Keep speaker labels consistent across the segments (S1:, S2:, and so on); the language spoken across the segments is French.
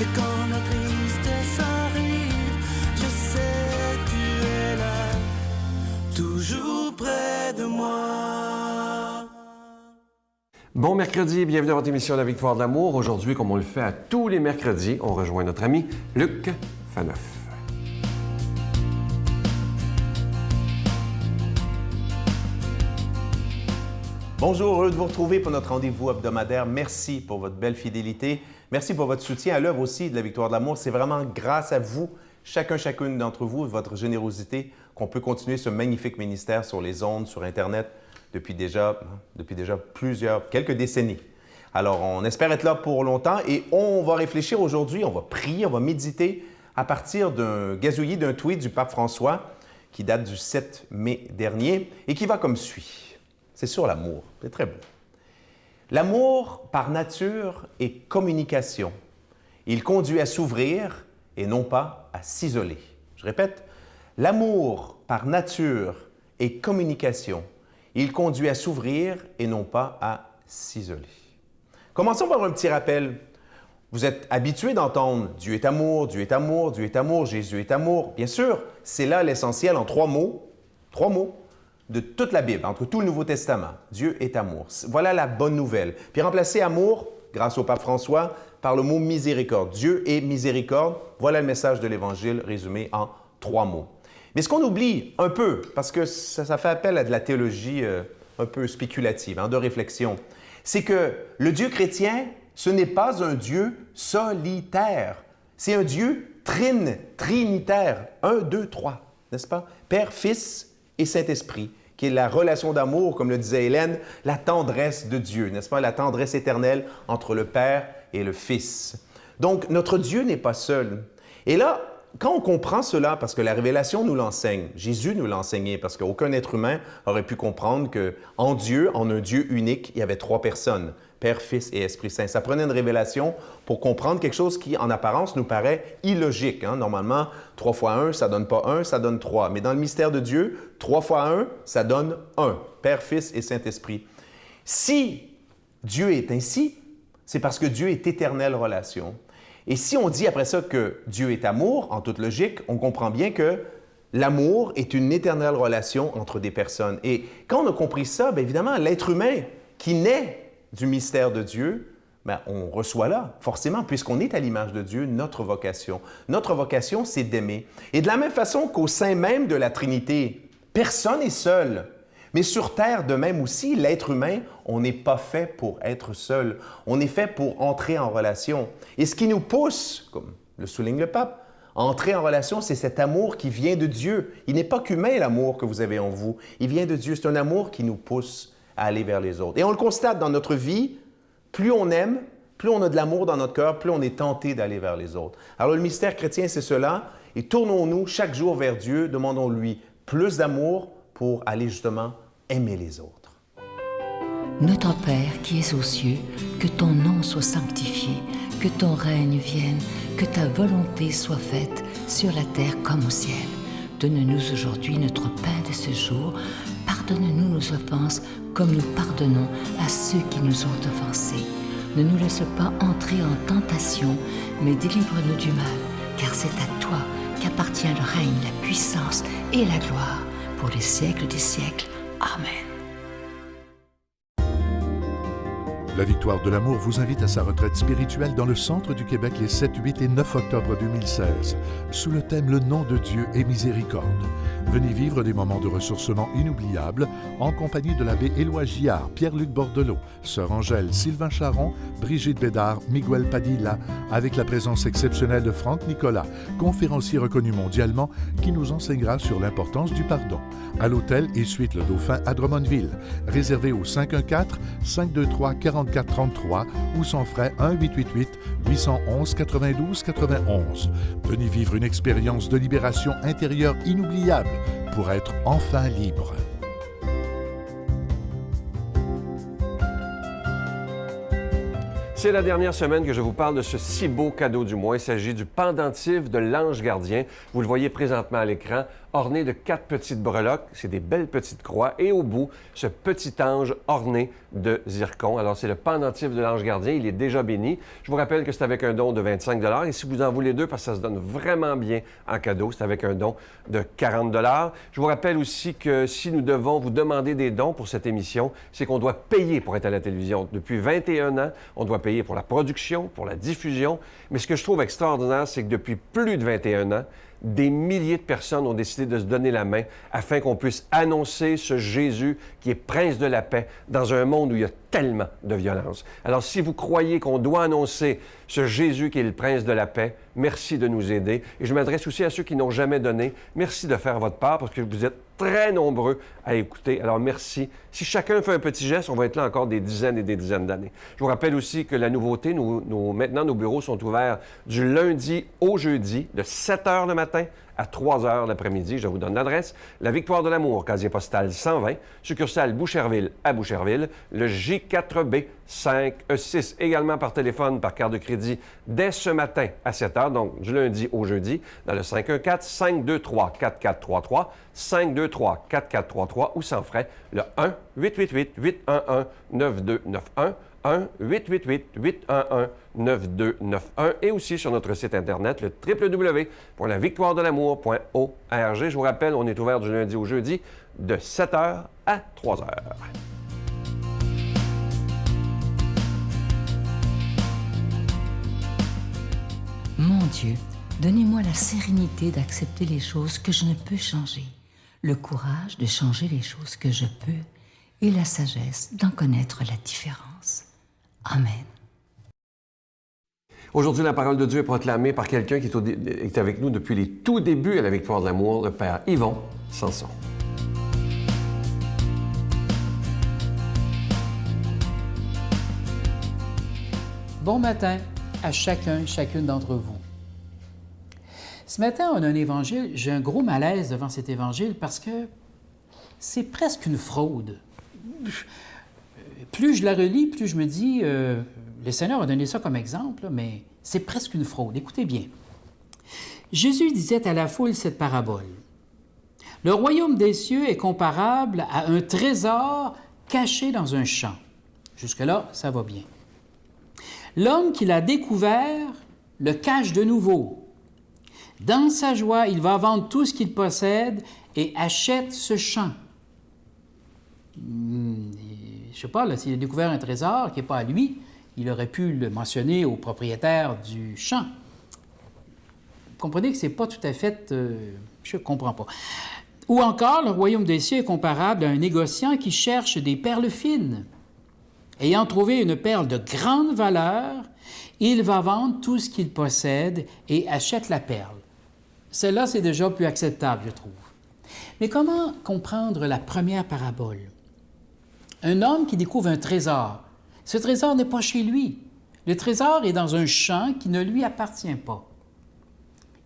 S1: Et quand la tristesse arrive, je sais tu es là, toujours près de moi.
S2: Bon mercredi, bienvenue dans votre émission La Victoire de l'amour. Aujourd'hui, comme on le fait à tous les mercredis, on rejoint notre ami Luc Faneuf.
S3: Bonjour, heureux de vous retrouver pour notre rendez-vous hebdomadaire. Merci pour votre belle fidélité. Merci pour votre soutien à l'œuvre aussi de la Victoire de l'amour. C'est vraiment grâce à vous, chacune d'entre vous, votre générosité, qu'on peut continuer ce magnifique ministère sur les ondes, sur Internet, depuis déjà quelques décennies. Alors, on espère être là pour longtemps et on va réfléchir aujourd'hui, on va prier, on va méditer à partir d'un gazouillis d'un tweet du pape François qui date du 7 mai dernier et qui va comme suit. C'est sur l'amour. C'est très beau. L'amour, par nature, est communication. Il conduit à s'ouvrir et non pas à s'isoler. Je répète, l'amour, par nature, est communication. Il conduit à s'ouvrir et non pas à s'isoler. Commençons par un petit rappel. Vous êtes habitués d'entendre « Dieu est amour, Dieu est amour, Dieu est amour, Jésus est amour ». Bien sûr, c'est là l'essentiel en trois mots de toute la Bible, entre tout le Nouveau Testament. Dieu est amour. Voilà la bonne nouvelle. Puis remplacer amour, grâce au pape François, par le mot miséricorde. Dieu est miséricorde. Voilà le message de l'Évangile résumé en 3 mots. Mais ce qu'on oublie un peu, parce que ça fait appel à de la théologie un peu spéculative, de réflexion, c'est que le Dieu chrétien, ce n'est pas un Dieu solitaire. C'est un Dieu trinitaire. 1, 2, 3, n'est-ce pas? Père, Fils et Saint-Esprit, qui est la relation d'amour, comme le disait Hélène, la tendresse de Dieu, n'est-ce pas? La tendresse éternelle entre le Père et le Fils. Donc, notre Dieu n'est pas seul. Et là, quand on comprend cela, parce que la révélation nous l'enseigne, Jésus nous l'a enseigné, parce qu'aucun être humain aurait pu comprendre qu'en Dieu, en un Dieu unique, il y avait 3 personnes, Père, Fils et Esprit Saint. Ça prenait une révélation pour comprendre quelque chose qui, en apparence, nous paraît illogique. Normalement, 3 fois 1, ça ne donne pas 1, ça donne 3. Mais dans le mystère de Dieu, 3 fois 1, ça donne 1. Père, Fils et Saint-Esprit. Si Dieu est ainsi, c'est parce que Dieu est éternelle relation. Et si on dit après ça que Dieu est amour, en toute logique, on comprend bien que l'amour est une éternelle relation entre des personnes. Et quand on a compris ça, bien évidemment, l'être humain qui naît du mystère de Dieu, bien, on reçoit là, forcément, puisqu'on est à l'image de Dieu, notre vocation. Notre vocation, c'est d'aimer. Et de la même façon qu'au sein même de la Trinité, personne n'est seul. Mais sur Terre, de même aussi, l'être humain, on n'est pas fait pour être seul. On est fait pour entrer en relation. Et ce qui nous pousse, comme le souligne le pape, à entrer en relation, c'est cet amour qui vient de Dieu. Il n'est pas qu'humain, l'amour que vous avez en vous. Il vient de Dieu. C'est un amour qui nous pousse à aller vers les autres. Et on le constate dans notre vie, plus on aime, plus on a de l'amour dans notre cœur, plus on est tenté d'aller vers les autres. Alors le mystère chrétien, c'est cela. Et tournons-nous chaque jour vers Dieu, demandons-lui plus d'amour pour aller justement aimer les autres.
S4: Notre Père qui es aux cieux, que ton nom soit sanctifié, que ton règne vienne, que ta volonté soit faite sur la terre comme au ciel. Donne-nous aujourd'hui notre pain de ce jour. Pardonne-nous nos offenses comme nous pardonnons à ceux qui nous ont offensés. Ne nous laisse pas entrer en tentation, mais délivre-nous du mal, car c'est à toi qu'appartient le règne, la puissance et la gloire pour les siècles des siècles. Amen.
S5: La Victoire de l'amour vous invite à sa retraite spirituelle dans le centre du Québec les 7, 8 et 9 octobre 2016, sous le thème « Le nom de Dieu est miséricorde ». Venez vivre des moments de ressourcement inoubliables en compagnie de l'abbé Éloi Giard, Pierre-Luc Bordelot, Sœur Angèle, Sylvain Charon, Brigitte Bédard, Miguel Padilla, avec la présence exceptionnelle de Franck Nicolas, conférencier reconnu mondialement, qui nous enseignera sur l'importance du pardon. À l'hôtel et suite Le Dauphin à Drummondville. Réservé au 514-523-4433 ou sans frais 1-888-811-92-91. Venez vivre une expérience de libération intérieure inoubliable pour être enfin libre.
S2: C'est la dernière semaine que je vous parle de ce si beau cadeau du mois. Il s'agit du pendentif de l'Ange gardien. Vous le voyez présentement à l'écran. orné de 4 petites breloques. C'est des belles petites croix. Et au bout, ce petit ange orné de zircon. Alors, c'est le pendentif de l'ange gardien. Il est déjà béni. Je vous rappelle que c'est avec un don de 25 $. Et si vous en voulez 2, parce que ça se donne vraiment bien en cadeau, c'est avec un don de 40 $. Je vous rappelle aussi que si nous devons vous demander des dons pour cette émission, c'est qu'on doit payer pour être à la télévision. Depuis 21 ans, on doit payer pour la production, pour la diffusion. Mais ce que je trouve extraordinaire, c'est que depuis plus de 21 ans, des milliers de personnes ont décidé de se donner la main afin qu'on puisse annoncer ce Jésus qui est prince de la paix dans un monde où il y a tellement de violence. Alors, si vous croyez qu'on doit annoncer ce Jésus qui est le prince de la paix, merci de nous aider. Et je m'adresse aussi à ceux qui n'ont jamais donné. Merci de faire votre part parce que vous êtes très nombreux à écouter. Alors, merci. Si chacun fait un petit geste, on va être là encore des dizaines et des dizaines d'années. Je vous rappelle aussi que la nouveauté, maintenant, nos bureaux sont ouverts du lundi au jeudi, de 7 h le matin à 3 h l'après-midi. Je vous donne l'adresse. La Victoire de l'Amour, casier postal 120, succursale Boucherville à Boucherville, le J4B 6, également par téléphone, par carte de crédit, dès ce matin à 7 h, donc du lundi au jeudi, dans le 514-523-4433, 523-4433 ou sans frais, le 1-888-811-9291, 1-888-811-9291 et aussi sur notre site Internet, le www.lavictoiredelamour.org. Je vous rappelle, on est ouvert du lundi au jeudi de 7 h à 3 h.
S4: Mon Dieu, donnez-moi la sérénité d'accepter les choses que je ne peux changer, le courage de changer les choses que je peux et la sagesse d'en connaître la différence. Amen.
S2: Aujourd'hui, la parole de Dieu est proclamée par quelqu'un qui est avec nous depuis les tout débuts à la Victoire de l'Amour, le Père Yvon Sanson.
S6: Bon matin à chacune d'entre vous. Ce matin, on a un évangile, j'ai un gros malaise devant cet évangile parce que c'est presque une fraude. Plus je la relis, plus je me dis, le Seigneur a donné ça comme exemple, mais c'est presque une fraude. Écoutez bien. Jésus disait à la foule cette parabole. Le royaume des cieux est comparable à un trésor caché dans un champ. Jusque-là, ça va bien. L'homme qui l'a découvert le cache de nouveau. Dans sa joie, il va vendre tout ce qu'il possède et achète ce champ. Je ne sais pas, là, s'il a découvert un trésor qui n'est pas à lui, il aurait pu le mentionner au propriétaire du champ. Vous comprenez que ce n'est pas tout à fait... je ne comprends pas. Ou encore, le royaume des cieux est comparable à un négociant qui cherche des perles fines. Ayant trouvé une perle de grande valeur, il va vendre tout ce qu'il possède et achète la perle. Celle-là, c'est déjà plus acceptable, je trouve. Mais comment comprendre la première parabole? Un homme qui découvre un trésor. Ce trésor n'est pas chez lui. Le trésor est dans un champ qui ne lui appartient pas.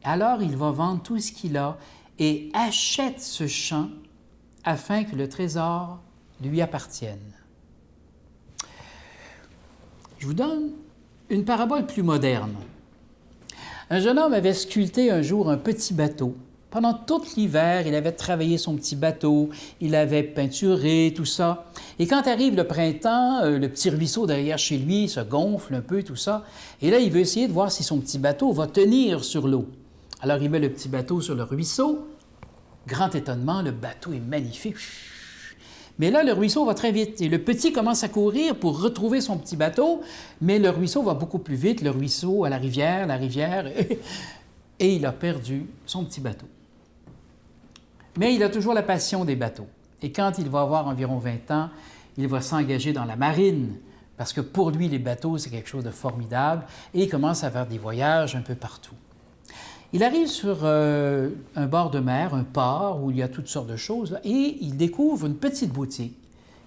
S6: Alors, il va vendre tout ce qu'il a et achète ce champ afin que le trésor lui appartienne. Je vous donne une parabole plus moderne. Un jeune homme avait sculpté un jour un petit bateau. Pendant tout l'hiver, il avait travaillé son petit bateau, il avait peinturé, tout ça. Et quand arrive le printemps, le petit ruisseau derrière chez lui se gonfle un peu, tout ça. Et là, il veut essayer de voir si son petit bateau va tenir sur l'eau. Alors, il met le petit bateau sur le ruisseau. Grand étonnement, le bateau est magnifique. Mais là, le ruisseau va très vite. Et le petit commence à courir pour retrouver son petit bateau, mais le ruisseau va beaucoup plus vite. Le ruisseau à la rivière, et il a perdu son petit bateau. Mais il a toujours la passion des bateaux. Et quand il va avoir environ 20 ans, il va s'engager dans la marine, parce que pour lui, les bateaux, c'est quelque chose de formidable, et il commence à faire des voyages un peu partout. Il arrive sur un bord de mer, un port, où il y a toutes sortes de choses, là, et il découvre une petite boutique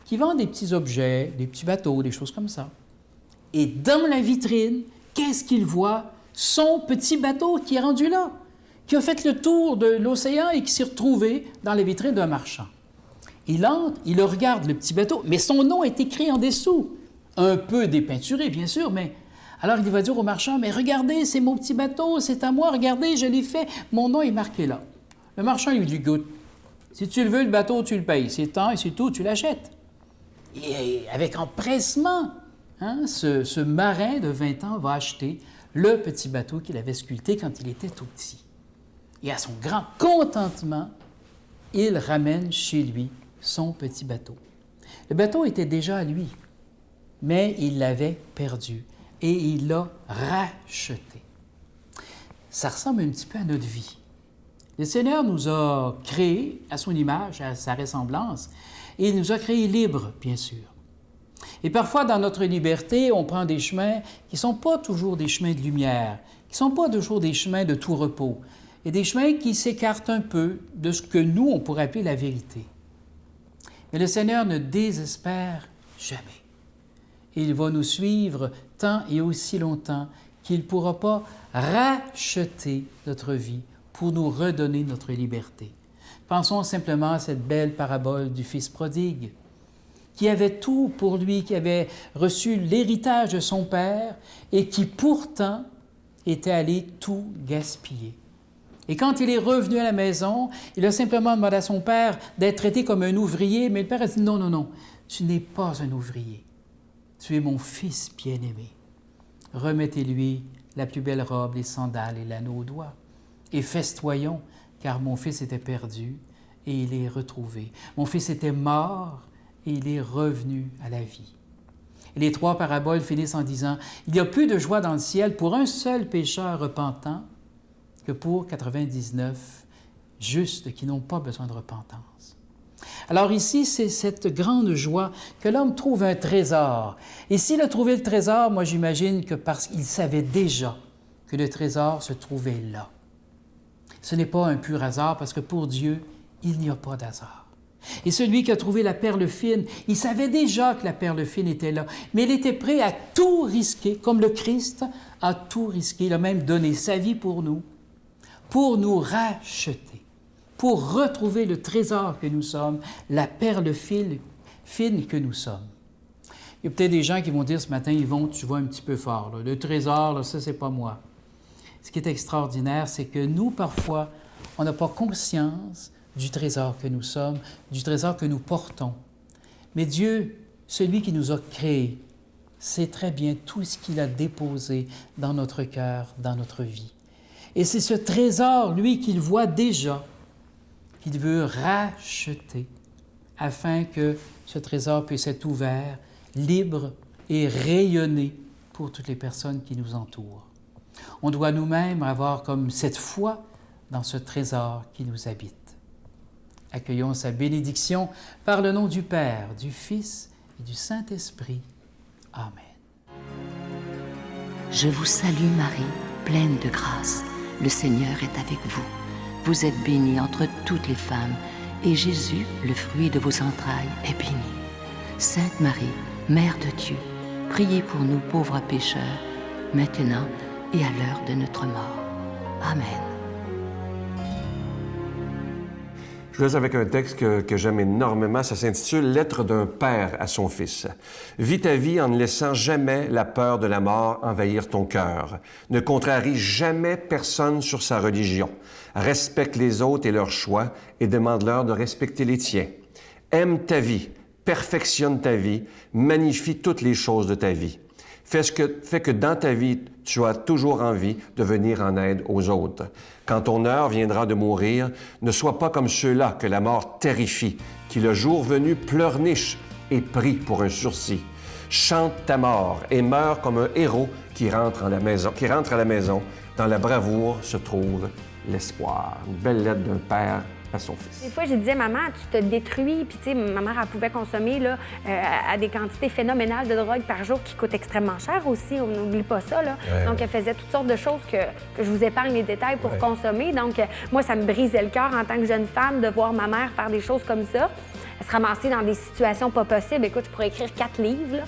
S6: qui vend des petits objets, des petits bateaux, des choses comme ça. Et dans la vitrine, qu'est-ce qu'il voit? Son petit bateau qui est rendu là, qui a fait le tour de l'océan et qui s'est retrouvé dans les vitrines d'un marchand. Il entre, il regarde le petit bateau, mais son nom est écrit en dessous. Un peu dépeinturé, bien sûr, mais... Alors, il va dire au marchand, « Mais regardez, c'est mon petit bateau, c'est à moi, regardez, je l'ai fait, mon nom est marqué là. » Le marchand lui dit, écoute, si tu le veux, le bateau, tu le payes. C'est tant et c'est tout, tu l'achètes. Et avec empressement, hein, ce marin de 20 ans va acheter le petit bateau qu'il avait sculpté quand il était tout petit. Et à son grand contentement, il ramène chez lui son petit bateau. Le bateau était déjà à lui, mais il l'avait perdu et il l'a racheté. Ça ressemble un petit peu à notre vie. Le Seigneur nous a créés à son image, à sa ressemblance, et il nous a créés libres, bien sûr. Et parfois, dans notre liberté, on prend des chemins qui ne sont pas toujours des chemins de lumière, qui ne sont pas toujours des chemins de tout repos, et des chemins qui s'écartent un peu de ce que nous, on pourrait appeler la vérité. Mais le Seigneur ne désespère jamais. Il va nous suivre tant et aussi longtemps qu'il ne pourra pas racheter notre vie pour nous redonner notre liberté. Pensons simplement à cette belle parabole du Fils prodigue, qui avait tout pour lui, qui avait reçu l'héritage de son père et qui pourtant était allé tout gaspiller. Et quand il est revenu à la maison, il a simplement demandé à son père d'être traité comme un ouvrier, mais le père a dit « Non, non, non, tu n'es pas un ouvrier. Tu es mon fils bien-aimé. Remettez-lui la plus belle robe, les sandales et l'anneau au doigt. Et festoyons, car mon fils était perdu et il est retrouvé. Mon fils était mort et il est revenu à la vie. » Et les 3 paraboles finissent en disant « Il y a plus de joie dans le ciel pour un seul pécheur repentant que pour 99 justes qui n'ont pas besoin de repentance. » Alors ici, c'est cette grande joie que l'homme trouve un trésor. Et s'il a trouvé le trésor, moi j'imagine que parce qu'il savait déjà que le trésor se trouvait là. Ce n'est pas un pur hasard parce que pour Dieu, il n'y a pas d'hasard. Et celui qui a trouvé la perle fine, il savait déjà que la perle fine était là, mais il était prêt à tout risquer, comme le Christ a tout risqué. Il a même donné sa vie pour nous racheter, pour retrouver le trésor que nous sommes, la perle fine que nous sommes. Il y a peut-être des gens qui vont dire ce matin, Yvon, tu vas un petit peu fort. Là. Le trésor, là, ça, c'est pas moi. Ce qui est extraordinaire, c'est que nous, parfois, on n'a pas conscience du trésor que nous sommes, du trésor que nous portons. Mais Dieu, celui qui nous a créés, sait très bien tout ce qu'il a déposé dans notre cœur, dans notre vie. Et c'est ce trésor, lui, qu'il voit déjà, qu'il veut racheter, afin que ce trésor puisse être ouvert, libre et rayonner pour toutes les personnes qui nous entourent. On doit nous-mêmes avoir comme cette foi dans ce trésor qui nous habite. Accueillons sa bénédiction par le nom du Père, du Fils et du Saint-Esprit. Amen.
S4: Je vous salue Marie, pleine de grâce. Le Seigneur est avec vous. Vous êtes bénie entre toutes les femmes, et Jésus, le fruit de vos entrailles, est béni. Sainte Marie, Mère de Dieu, priez pour nous pauvres pécheurs, maintenant et à l'heure de notre mort. Amen.
S2: Je vous laisse avec un texte que j'aime énormément. Ça s'intitule « Lettre d'un père à son fils ». « Vis ta vie en ne laissant jamais la peur de la mort envahir ton cœur. Ne contrarie jamais personne sur sa religion. Respecte les autres et leurs choix et demande-leur de respecter les tiens. Aime ta vie, perfectionne ta vie, magnifie toutes les choses de ta vie. Fais que dans ta vie, tu as toujours envie de venir en aide aux autres. Quand ton heure viendra de mourir, ne sois pas comme ceux-là que la mort terrifie, qui le jour venu pleurnichent et prient pour un sursis. Chante ta mort et meurs comme un héros qui rentre à la maison. Dans la bravoure se trouve l'espoir. Une belle lettre d'un père à son fils.
S7: Des fois, je disais, maman, tu te détruis. Puis, tu sais, ma mère, elle pouvait consommer là, à des quantités phénoménales de drogue par jour qui coûtent extrêmement cher aussi. On n'oublie pas ça. Là. Ouais. Donc, elle faisait toutes sortes de choses que je vous épargne les détails pour consommer. Donc, moi, ça me brisait le cœur en tant que jeune femme de voir ma mère faire des choses comme ça. Elle se ramassait dans des situations pas possibles. Écoute, je pourrais écrire 4 livres. Là.